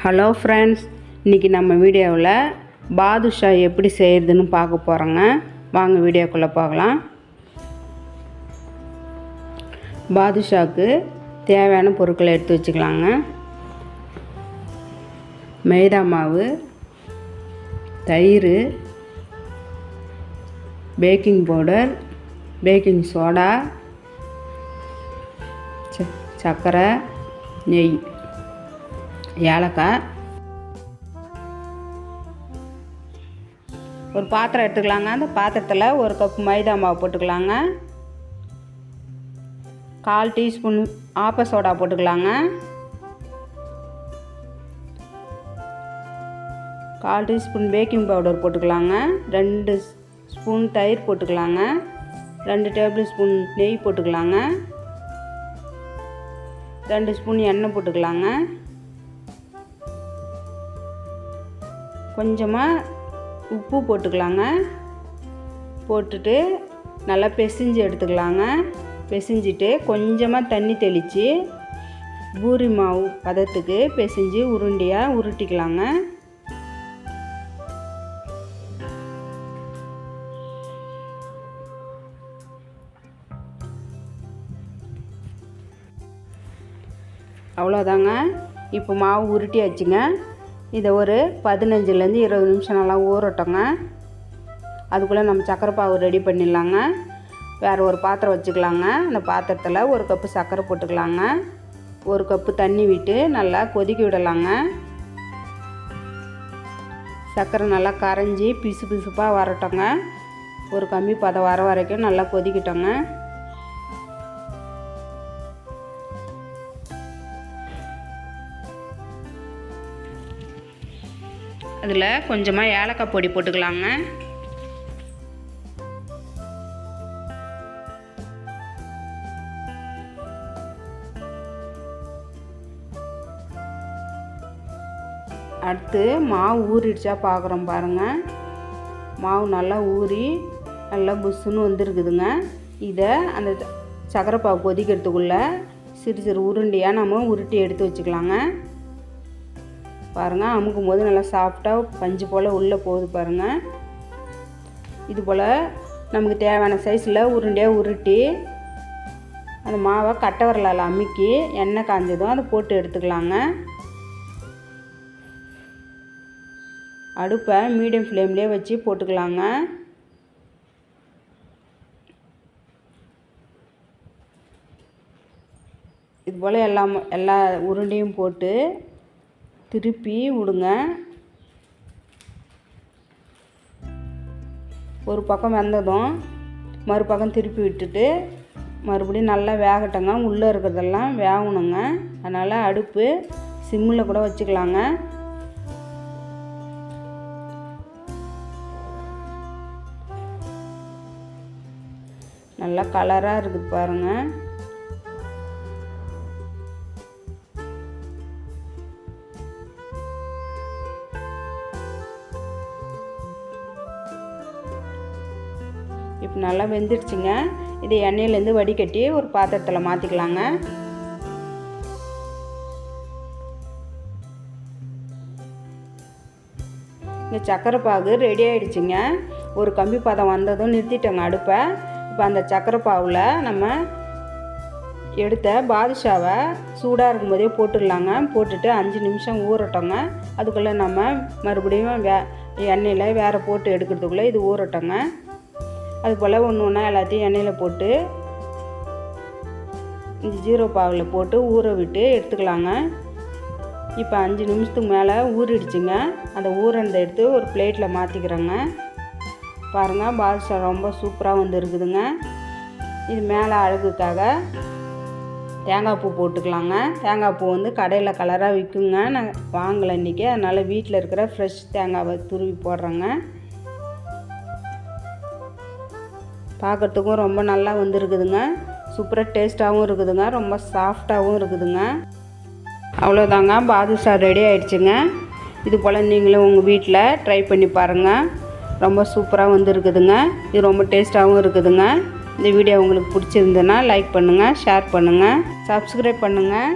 Hello friends, இன்றைக்கி நம்ம வீடியோவில் பாதுஷா எப்படி செய்கிறதுன்னு பார்க்க போகிறோங்க. வாங்க வீடியோக்குள்ளே பார்க்கலாம். பாதுஷாவுக்கு தேவையான பொருட்களை எடுத்து வச்சுக்கலாங்க. மைதா மாவு, தயிர், பேக்கிங் பவுடர், பேக்கிங் சோடா, சர்க்கரை, நெய், ஏலக்காய். ஒரு பாத்திரம் எடுத்துக்கலாங்க. அந்த பாத்திரத்தில் ஒரு கப் மைதா மாவு போட்டுக்கலாங்க. 1/4 டீஸ்பூன் ஆப்ப சோடா போட்டுக்கலாங்க. 1/4 டீஸ்பூன் பேக்கிங் பவுடர் போட்டுக்கலாங்க. 2 ஸ்பூன் தயிர் போட்டுக்கலாங்க. 2 டேபிள் ஸ்பூன் நெய் போட்டுக்கலாங்க. 2 ஸ்பூன் எண்ணெய் போட்டுக்கலாங்க. கொஞ்சமாக உப்பு போட்டுக்கலாங்க. போட்டுட்டு நல்லா பிசைஞ்சு எடுத்துக்கலாங்க. பிசைஞ்சிட்டு கொஞ்சமாக தண்ணி தெளித்து பூரி மாவு பதத்துக்கு பிசைஞ்சு உருண்டையாக உருட்டிக்கலாங்க. அவ்வளோதாங்க. இப்போ மாவு உருட்டியாச்சுங்க. இதை ஒரு 15லேருந்து 20 நிமிஷம் நல்லா ஊறட்டோங்க. அதுக்குள்ளே நம்ம சர்க்கரை பாவு ரெடி பண்ணிடலாங்க. வேறு ஒரு பாத்திரம் வச்சுக்கலாங்க. அந்த பாத்திரத்தில் ஒரு கப்பு சர்க்கரை போட்டுக்கலாங்க. 1 கப்பு தண்ணி விட்டு நல்லா கொதிக்க விடலாங்க. சர்க்கரை நல்லா கரைஞ்சி பிசு பிசுப்பாக வரட்டோங்க. ஒரு கம்பி பதம் வர வரைக்கும் நல்லா கொதிக்கிட்டோங்க. அதில் கொஞ்சமாக ஏலக்காய் பொடி போட்டுக்கலாங்க. அடுத்து மாவு ஊறிடுச்சா பார்க்குறோம் பாருங்கள். மாவு நல்லா ஊறி நல்லா புஷ்ஷுன்னு வந்துருக்குதுங்க. இதை அந்த சக்கரை பாவு கொதிக்கிறதுக்குள்ளே சிறு சிறு உருண்டையாக நம்ம உருட்டி எடுத்து வச்சுக்கலாங்க. பாருங்கள், அமுக்கும் போது நல்லா சாஃப்டாக பஞ்சு போல் உள்ளே போகுது பாருங்கள். இது போல் நமக்கு தேவையான சைஸில் உருண்டையாக உருட்டி அந்த மாவை கட்டை விரலால் அமுக்கி எண்ணெய் காஞ்சதும் அதை போட்டு எடுத்துக்கலாங்க. அடுப்பை மீடியம் ஃப்ளேம்லேயே வச்சு போட்டுக்கலாங்க. இது போல் எல்லா உருண்டையும் போட்டு திருப்பி விடுங்க. ஒரு பக்கம் வெந்ததும் மறுபக்கம் திருப்பி விட்டுட்டு மறுபடியும் நல்லா வேகட்டங்க. உள்ளே இருக்கிறதெல்லாம் வேகணுங்க. அதனால் அடுப்பு சிம்மில் கூட வச்சுக்கலாங்க. நல்லா கலராக இருக்குது பாருங்கள். இப்போ நல்லா வெந்துடுச்சுங்க. இதை எண்ணெயிலேருந்து வடிகட்டி ஒரு பாத்திரத்தில் மாற்றிக்கலாங்க. இந்த சக்கரை பாகு ரெடி ஆகிடுச்சுங்க. ஒரு கம்பி பதம் வந்ததும் நிறுத்திட்டோங்க அடுப்பை. இப்போ அந்த சக்கரை பாவில் நம்ம எடுத்த பாதுஷாவை சூடாக இருக்கும்போதே போட்டுடலாங்க. போட்டுட்டு 5 நிமிஷம் ஊறட்டோங்க. அதுக்குள்ளே நம்ம மறுபடியும் எண்ணெயில் வேறு போட்டு எடுக்கிறதுக்குள்ளே இது ஊறட்டோங்க. அதுபோல் ஒன்று ஒன்றா எல்லாத்தையும் எண்ணெயில் போட்டு இந்த ஜீரோ பாவில் போட்டு ஊற விட்டு எடுத்துக்கலாங்க. இப்போ 5 நிமிஷத்துக்கு மேலே ஊறிடுச்சுங்க. அந்த ஊறினதை எடுத்து ஒரு பிளேட்டில் மாற்றிக்கிறோங்க. பாருங்கள், பாதுஷா ரொம்ப சூப்பராக வந்து இருக்குதுங்க. இது மேலே அழகுக்காக தேங்காய் பூ போட்டுக்கலாங்க. தேங்காய் பூ வந்து கடையில் கலராக விற்குங்க. நான் வாங்கலை இன்றைக்கி. அதனால் வீட்டில் இருக்கிற ஃப்ரெஷ் தேங்காவை துருவி போடுறேங்க. பார்க்குறதுக்கும் ரொம்ப நல்லா வந்துருக்குதுங்க. சூப்பராக டேஸ்ட்டாகவும் இருக்குதுங்க. ரொம்ப சாஃப்டாகவும் இருக்குதுங்க. அவ்வளோதாங்க, பாதுஷா ரெடி ஆகிடுச்சுங்க. இது போல் நீங்களும் உங்கள் வீட்டில் ட்ரை பண்ணி பாருங்கள். ரொம்ப சூப்பராக வந்துருக்குதுங்க. இது ரொம்ப டேஸ்ட்டாகவும் இருக்குதுங்க. இந்த வீடியோ உங்களுக்கு பிடிச்சிருந்ததுன்னா லைக் பண்ணுங்கள், ஷேர் பண்ணுங்கள், சப்ஸ்கிரைப் பண்ணுங்கள்.